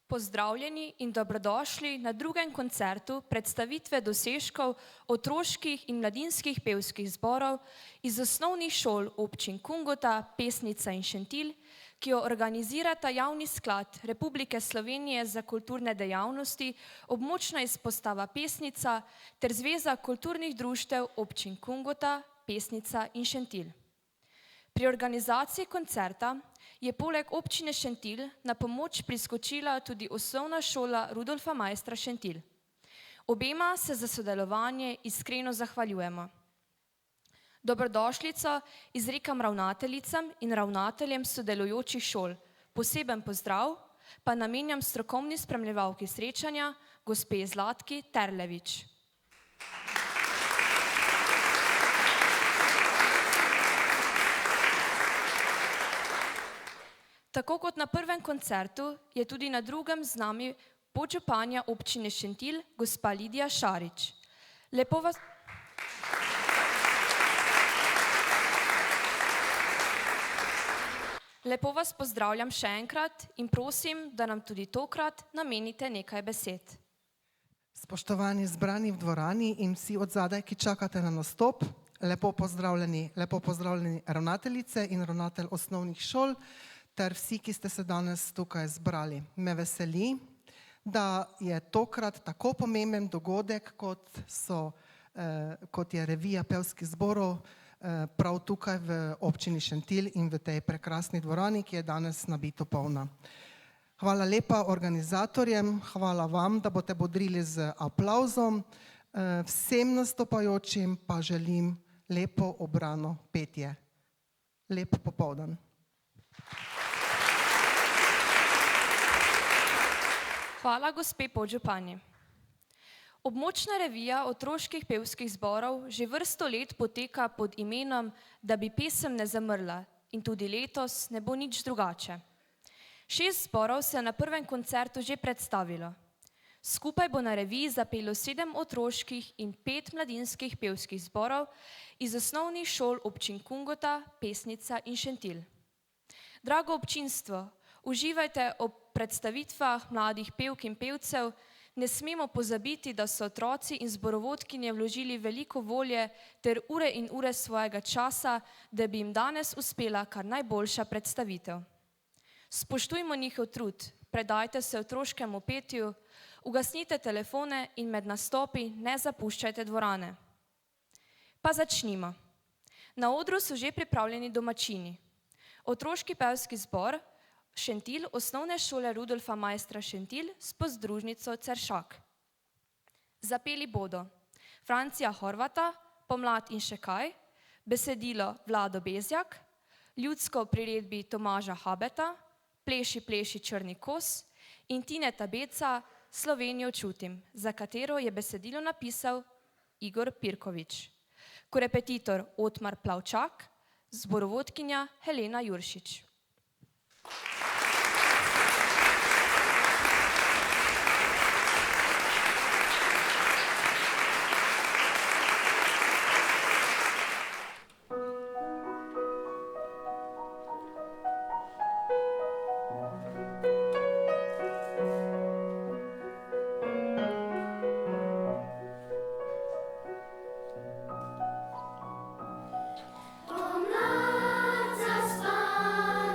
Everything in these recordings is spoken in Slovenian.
Pozdravljeni in dobrodošli na drugem koncertu predstavitve dosežkov otroških in mladinskih pevskih zborov iz osnovnih šol občin Kungota, Pesnica in Šentilj, ki jo organizirata Javni sklad Republike Slovenije za kulturne dejavnosti, območna izpostava Pesnica ter Zveza kulturnih društev občin Kungota, Pesnica in Šentilj. Pri organizaciji koncerta je poleg občine Šentilj na pomoč priskočila tudi osnovna šola Rudolfa Maistra Šentilj. Obema se za sodelovanje iskreno zahvaljujemo. Dobrodošlico izrekam ravnateljicam in ravnateljem sodelujočih šol. Poseben pozdrav pa namenjam strokovni spremljevalki srečanja, gospe Zlatki Terlevič. Tako kot na prvem koncertu je tudi na drugem z nami podžupanja občine Šentilj, gospa Lidija Šarič. Lepo vas pozdravljam še enkrat in prosim, da nam tudi tokrat namenite nekaj besed. Spoštovani zbrani v dvorani in vsi od zadaj, ki čakate na nastop, lepo pozdravljeni ravnateljice in ravnatelj osnovnih šol, ter vsi, ki ste se danes tukaj zbrali. Me veseli, da je tokrat tako pomemben dogodek, kot je revija pevskih zborov, prav tukaj v občini Šentilj in v tej prekrasni dvorani, ki je danes nabito polna. Hvala lepa organizatorjem, hvala vam, da boste bodrili z aplavzom. Vsem nastopajočim pa želim lepo obrano petje. Lep popoldan. Hvala, gospe podžupanji. Območna revija otroških pevskih zborov že vrsto let poteka pod imenom Da bi pesem ne zamrla in tudi letos ne bo nič drugače. 6 zborov se je na prvem koncertu že predstavilo. Skupaj bo na reviji zapelo 7 otroških in 5 mladinskih pevskih zborov iz osnovnih šol občin Kungota, Pesnica in Šentilj. Drago občinstvo, uživajte ob predstavitvah mladih pevk in pevcev. Ne smemo pozabiti, da so otroci in zborovodkinje vložili veliko volje ter ure in ure svojega časa, da bi jim danes uspela kar najboljša predstavitev. Spoštujmo njihov trud, predajte se otroškemu petju, ugasnite telefone in med nastopi ne zapuščajte dvorane. Pa začnimo. Na odru so že pripravljeni domačini. Otroški pevski zbor Šentilj, osnovne šole Rudolfa Maistra Šentilj s podružnico Ceršak. Zapeli bodo Francija Horvata, Pomlad in še kaj, besedilo Vlado Bezjak, ljudsko v priredbi Tomaža Habeta, Pleši, pleši črni kos in Tineta Beca Slovenijo čutim, za katero je besedilo napisal Igor Pirkovič. Korepetitor Otmar Plavčak, zborovodkinja Helena Juršič. Pomlad zaspala.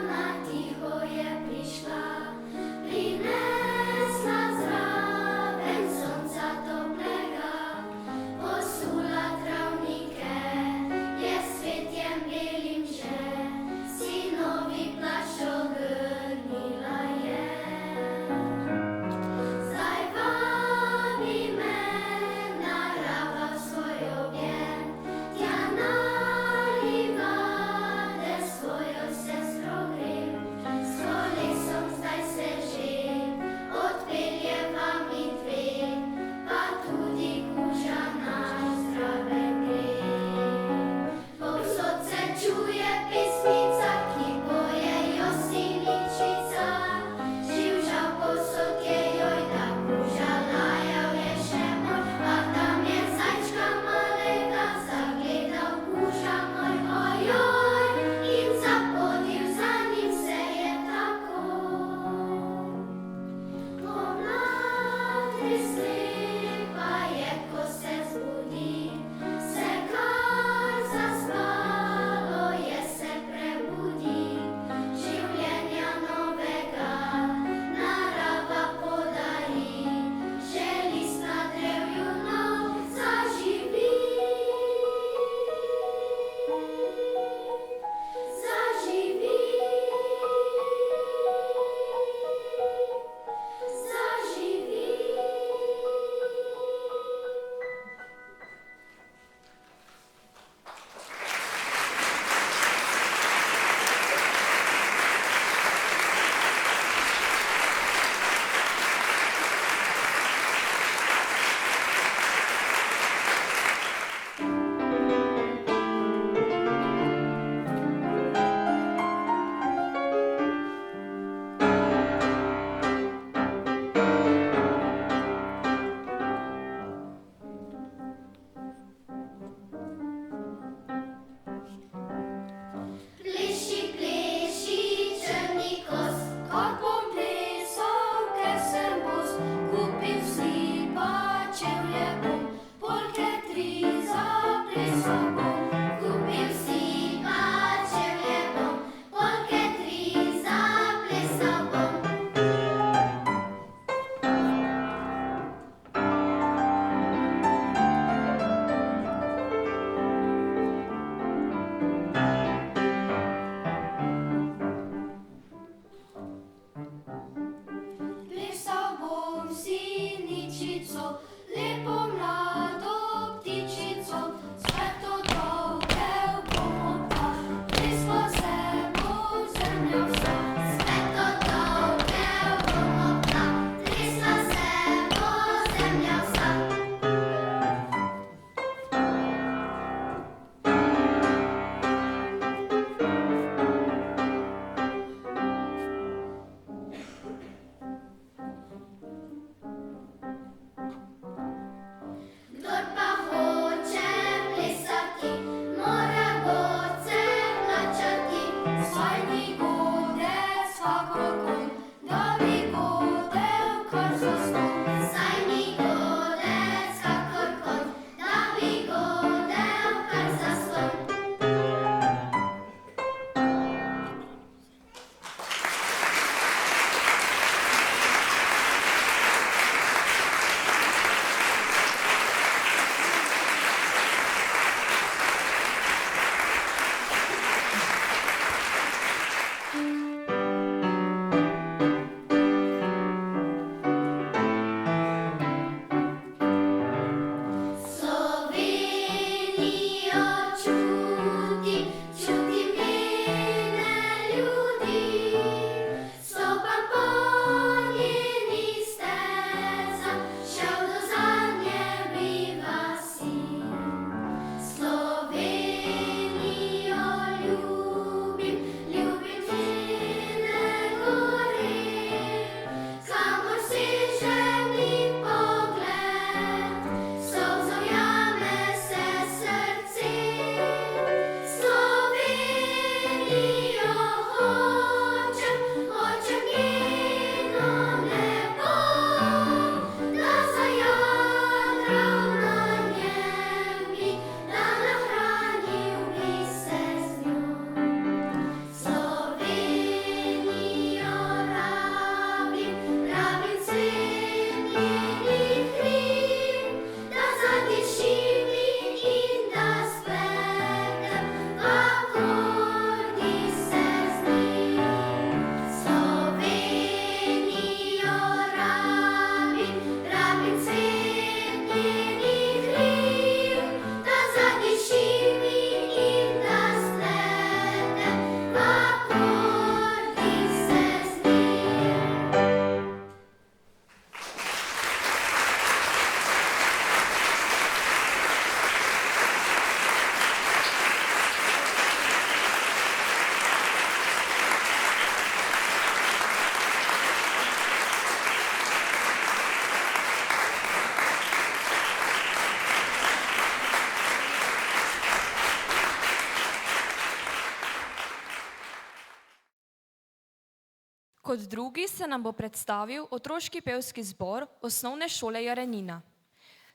Kot drugi se nam bo predstavil otroški pevski zbor Osnovne šole Jarenina.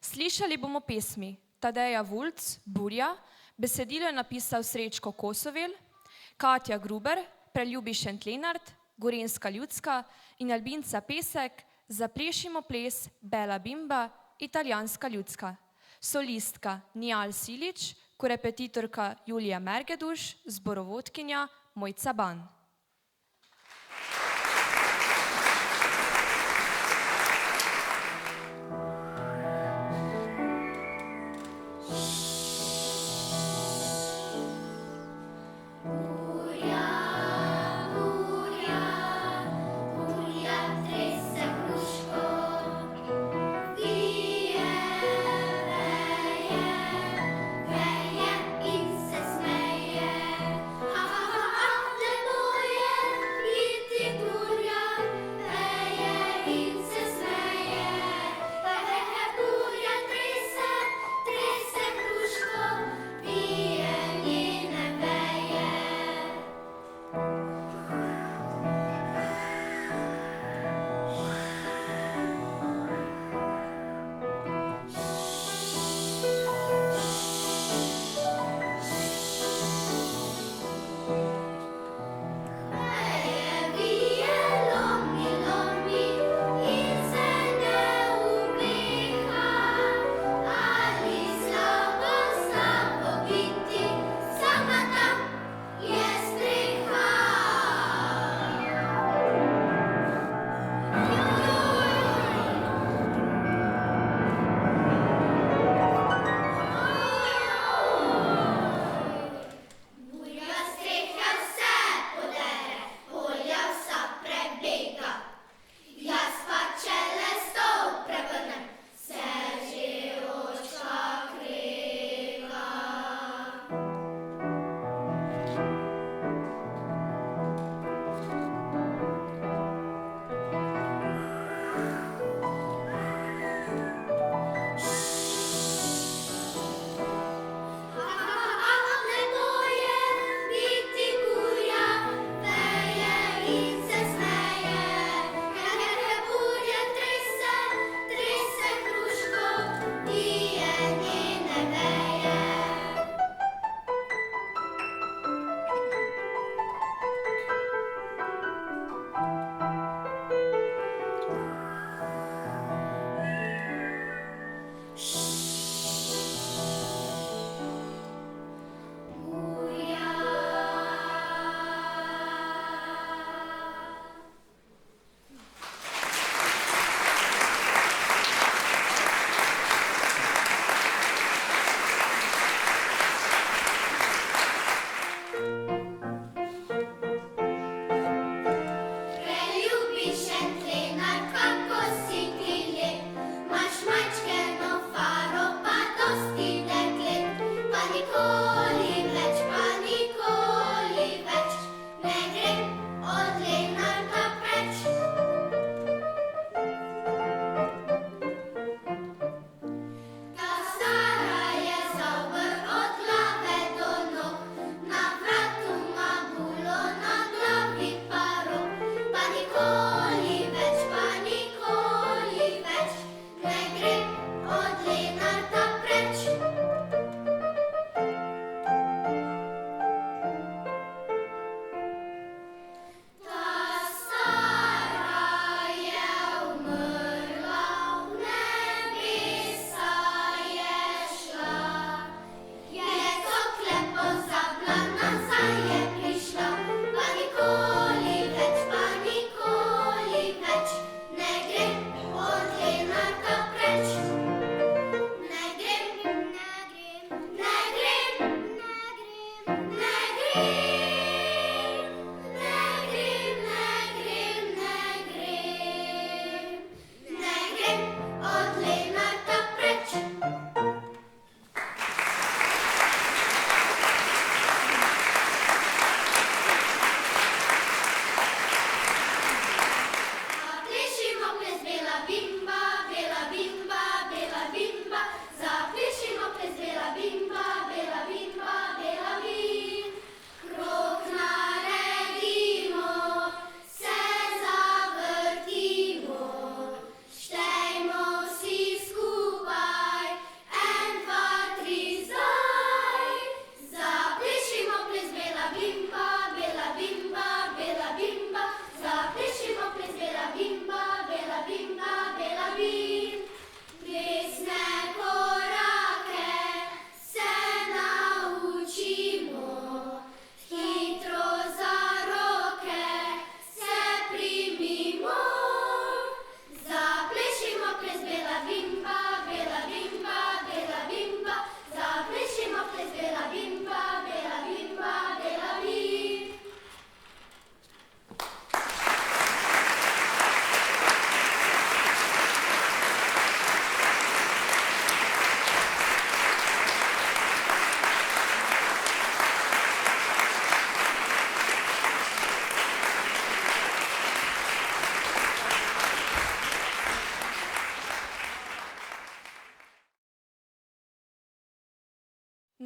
Slišali bomo pesmi Tadeja Vulc, Burja, besedilo je napisal Srečko Kosovel, Katja Gruber, Preljubi Šentlenart, Gorenjska ljudska in Albinca Pesek, Zaplešimo ples, Bela Bimba, Italijanska ljudska. Solistka Nijal Silič, korepetitorka Julija Mergeduš, zborovodkinja Mojca Ban. More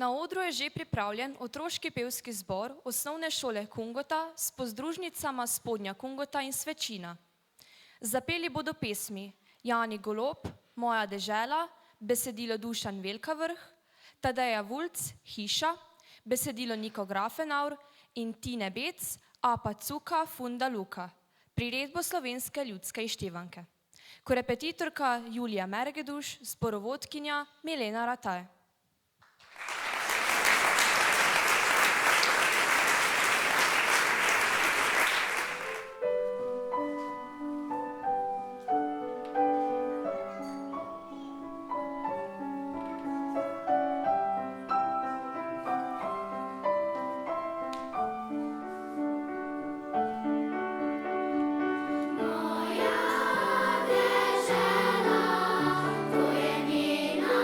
Na odru je že pripravljen otroški pevski zbor osnovne šole Kungota s podružnicama Spodnja Kungota in Svečina. Zapeli bodo pesmi Jani Golob, Moja dežela, besedilo Dušan Velkavrh, Tadeja Vulc, Hiša, besedilo Niko Grafenaur in Tine Bec, Apa Cuka, Funda Luka, priredbo Slovenske ljudske izštevanke. Korepetitorka Julija Mergeduš, zborovodkinja Milena Rataj. Moja dežela, to je njena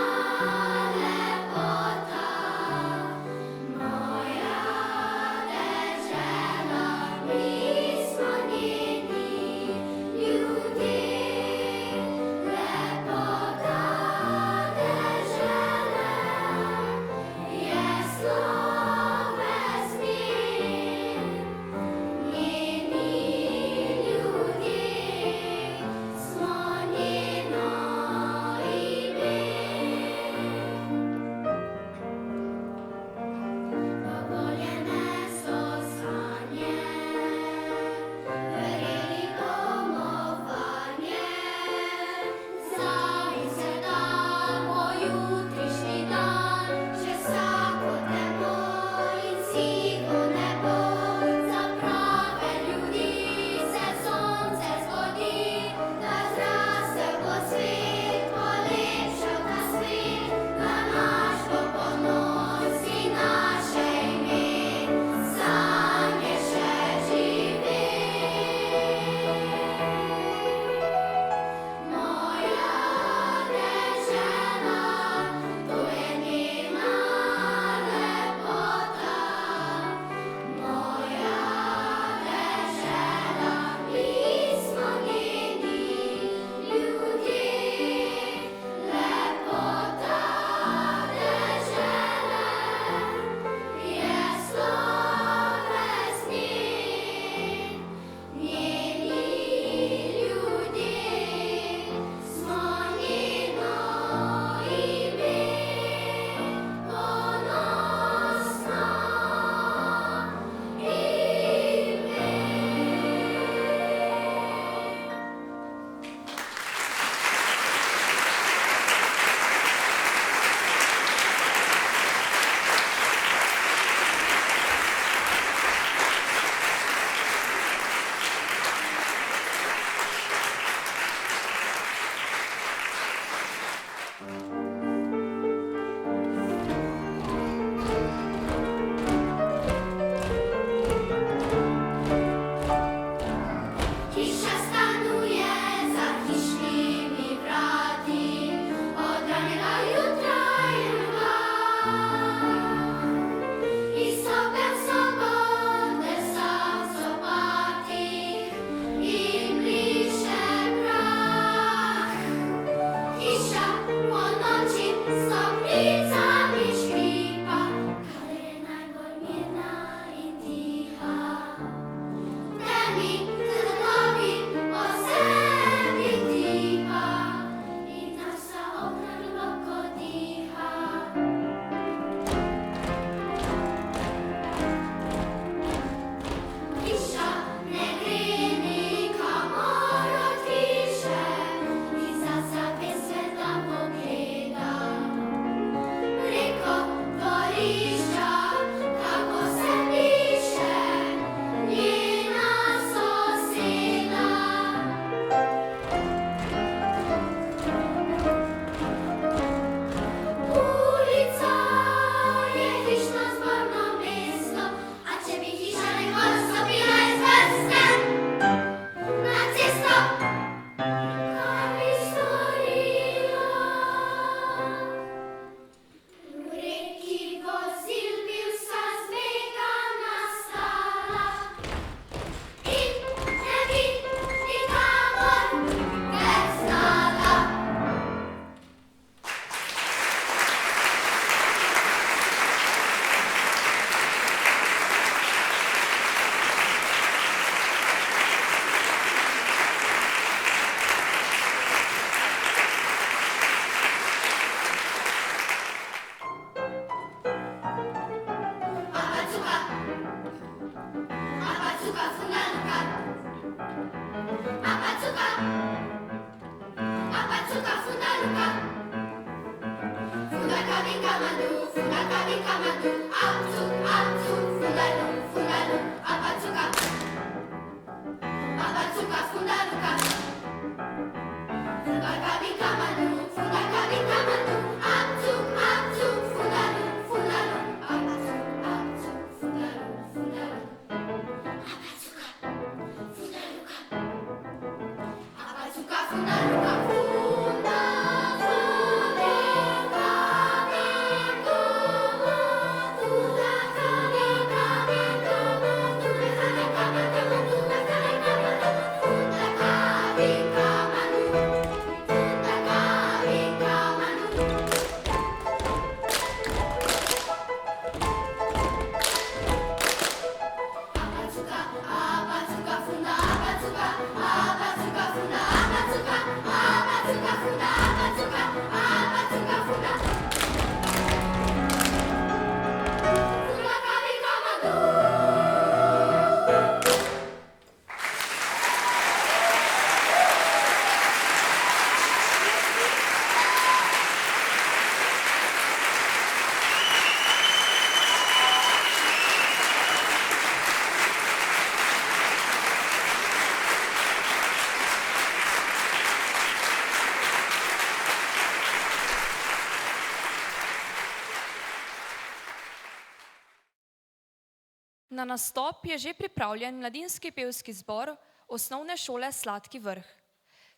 Na nastop je že pripravljen mladinski pevski zbor osnovne šole Sladki vrh.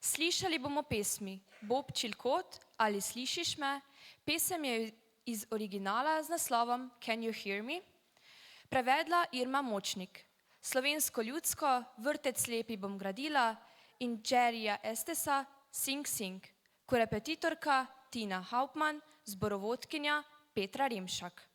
Slišali bomo pesmi Bob Čilkot ali Slišiš me. Pesem je iz originala z naslovom Can you hear me? Prevedla Irma Močnik. Slovensko ljudsko Vrtec lepi bom gradila in Jerryja Estesa Sing Sing. Korepetitorka Tina Hauptmann, zborovodkinja Petra Remšak.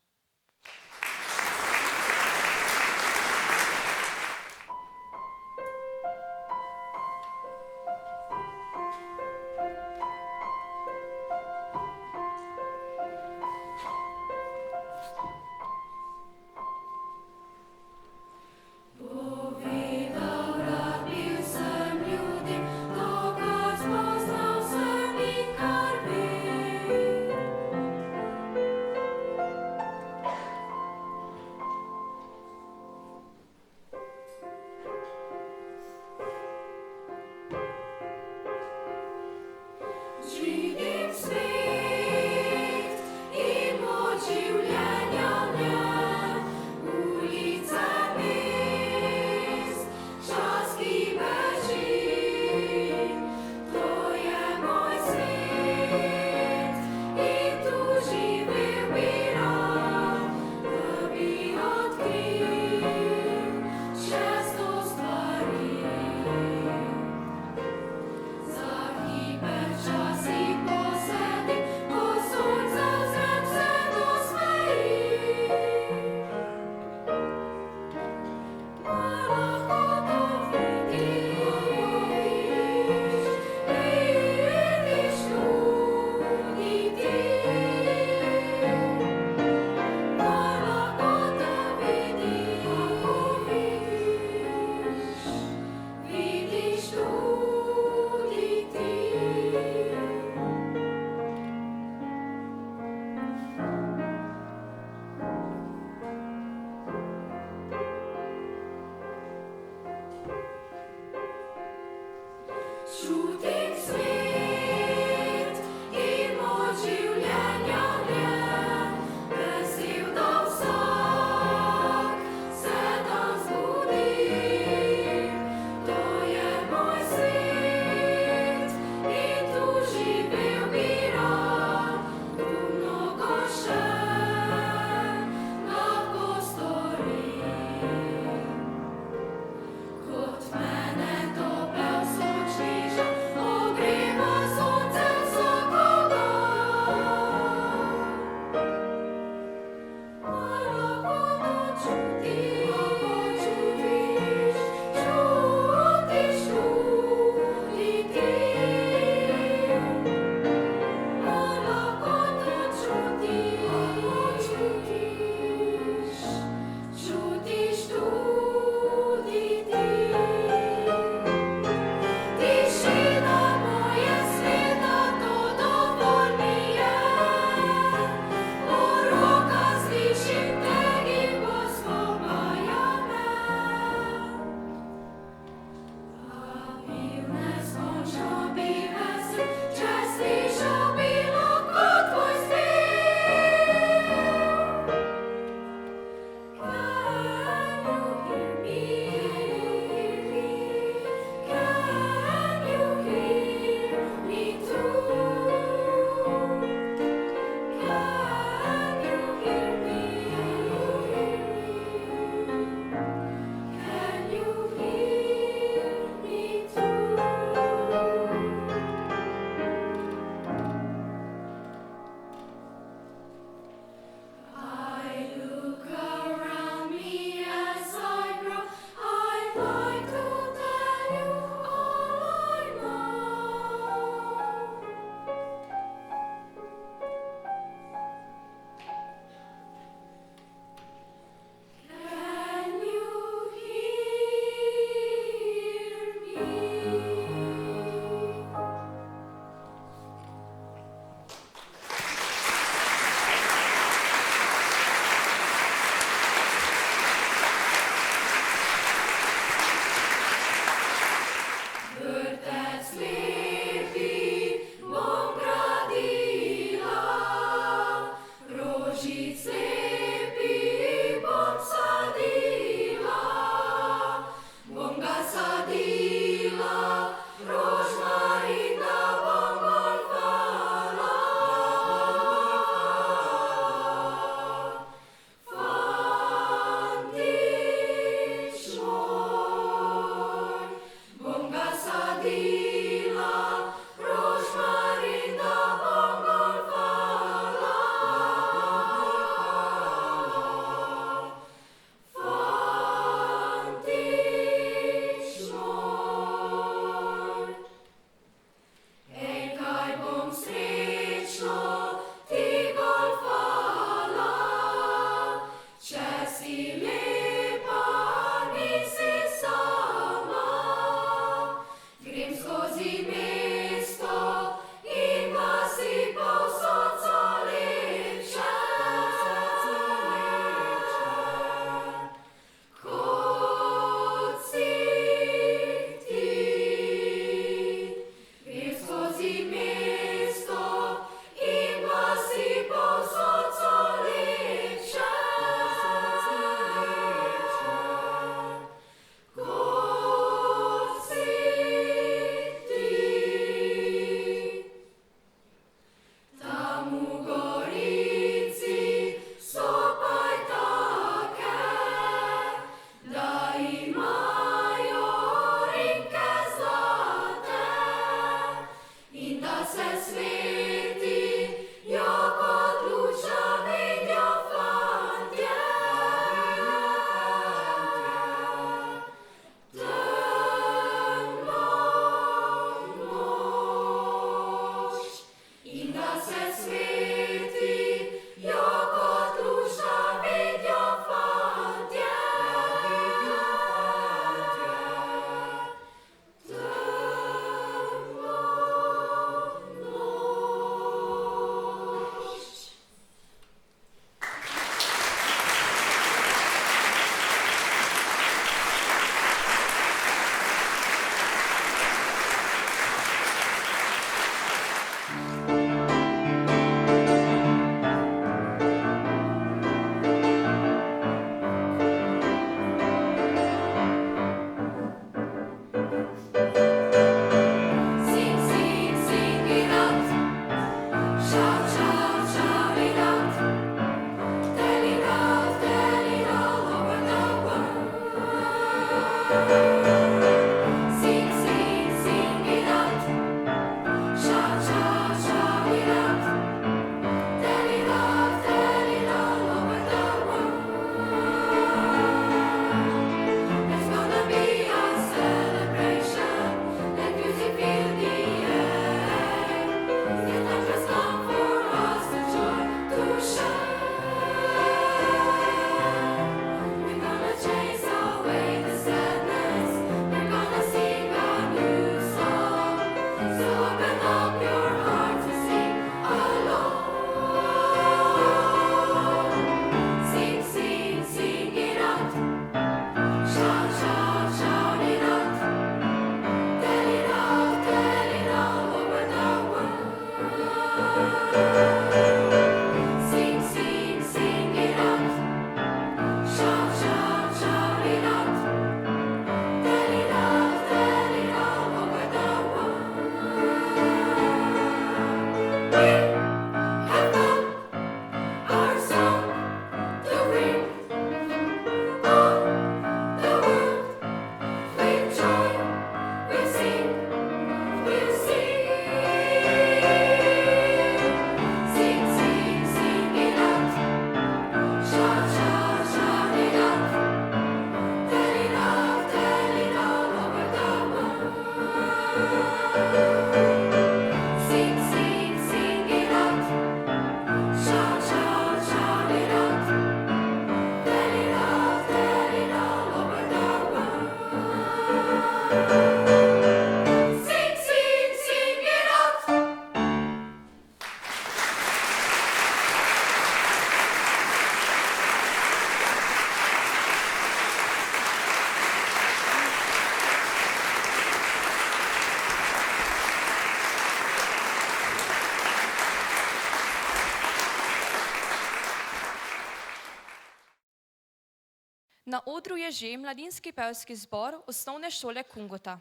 Na odru je že mladinski pevski zbor osnovne šole Kungota.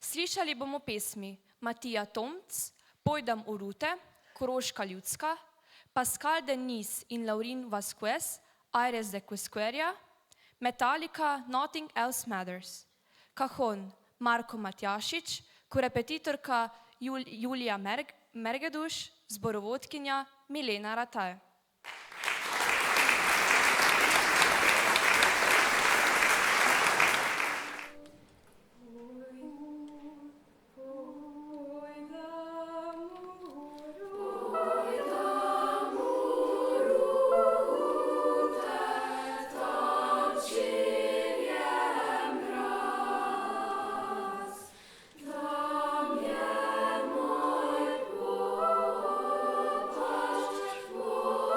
Slišali bomo pesmi Matija Tomc, Pojdam v rute, Koroška ljudska, Pascal Denis in Laurin Vasquez, Aires de Quisqueria, Metallica, Nothing Else Matters, Cajon, Marko Matjašič, korepetitorka Julija Mergeduš, zborovodkinja Milena Rataj. Oh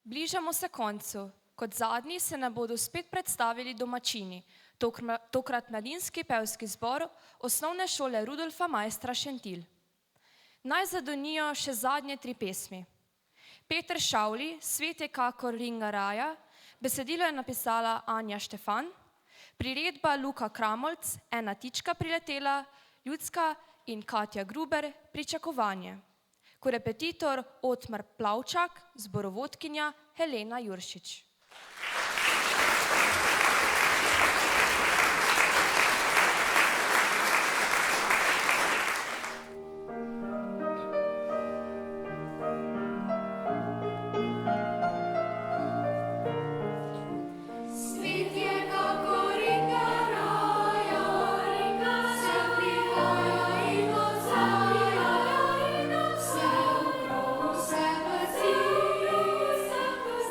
Bližamo se koncu. Kot zadnji se nam bodo spet predstavili domačini, tokrat mladinski pevski zbor osnovne šole Rudolfa Maistra Šentilj. Naj zadonijo še zadnje 3 pesmi. Peter Šavli, Svet je kakor ringa raja, besedilo je napisala Anja Štefan, priredba Luka Kramolc, Ena tička priletela, Ljudska in Katja Gruber, Pričakovanje. Korepetitor Otmar Plavčak, zborovodkinja Helena Juršič.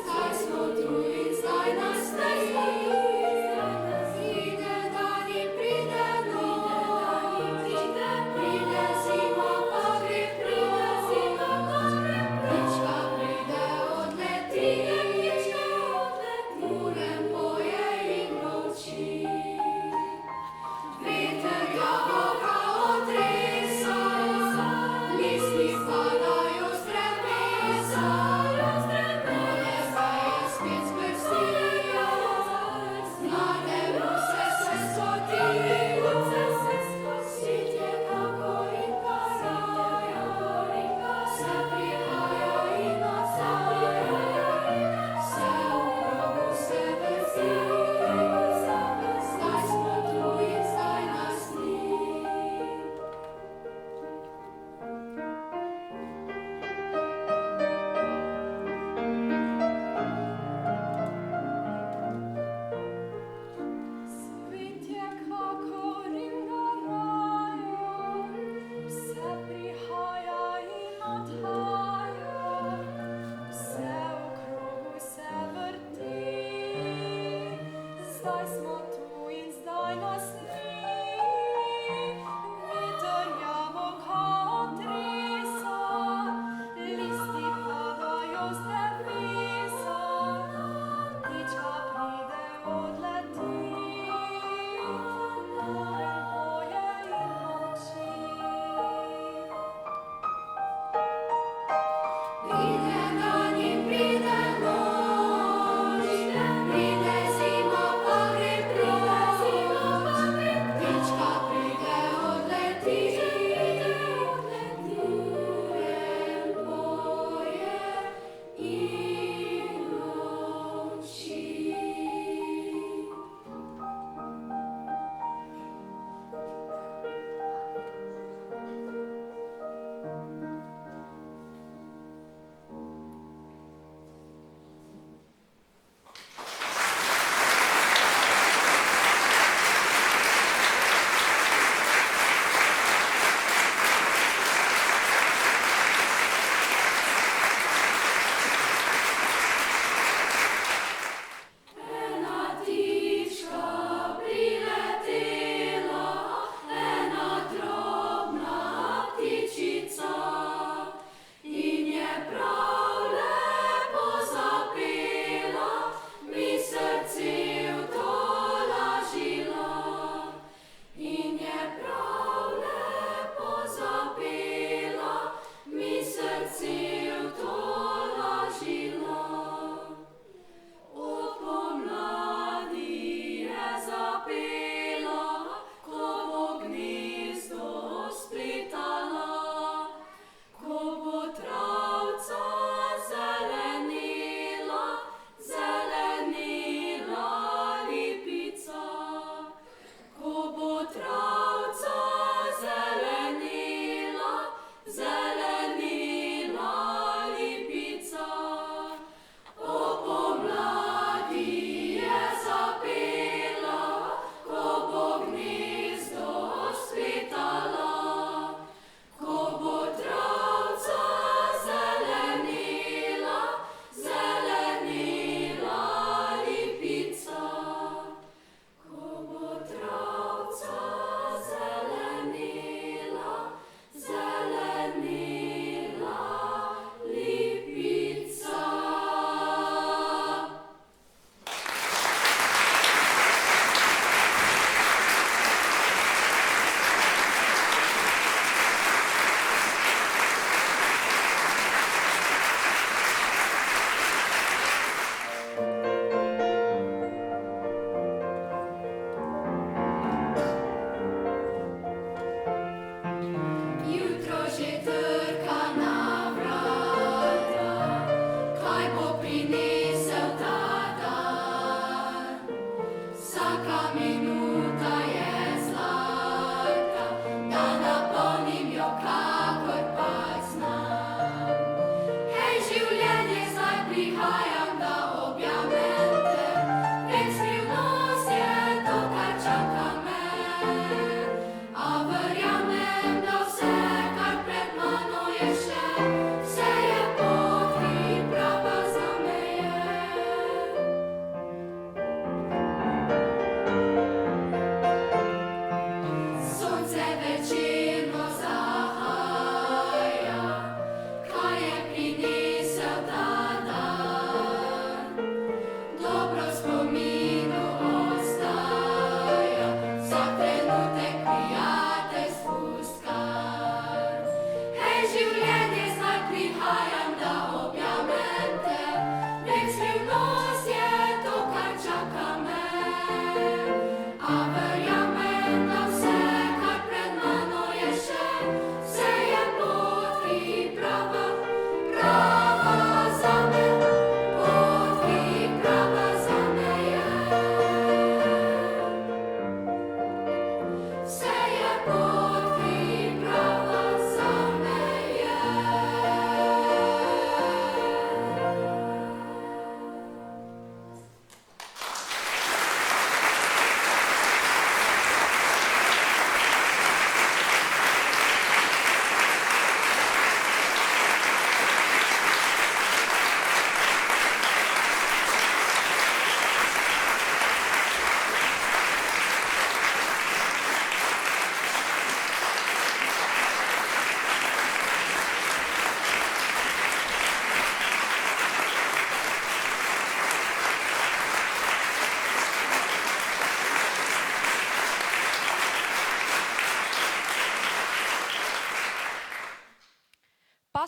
Zdaj smo tu.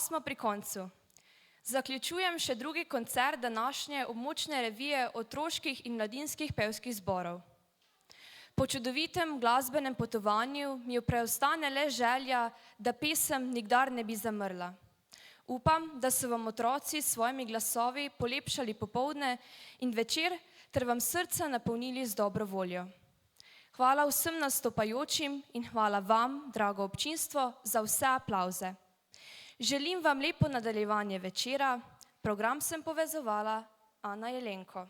smo pri koncu. Zaključujem še drugi koncert današnje območne revije otroških in mladinskih pevskih zborov. Po čudovitem glasbenem potovanju mi preostane le želja, da pesem nikdar ne bi zamrla. Upam, da so vam otroci s svojimi glasovi polepšali popoldne in večer ter vam srca napolnili z dobro voljo. Hvala vsem nastopajočim in hvala vam, drago občinstvo, za vse aplavze. Želim vam lepo nadaljevanje večera. Program sem povezovala Ana Jelenko.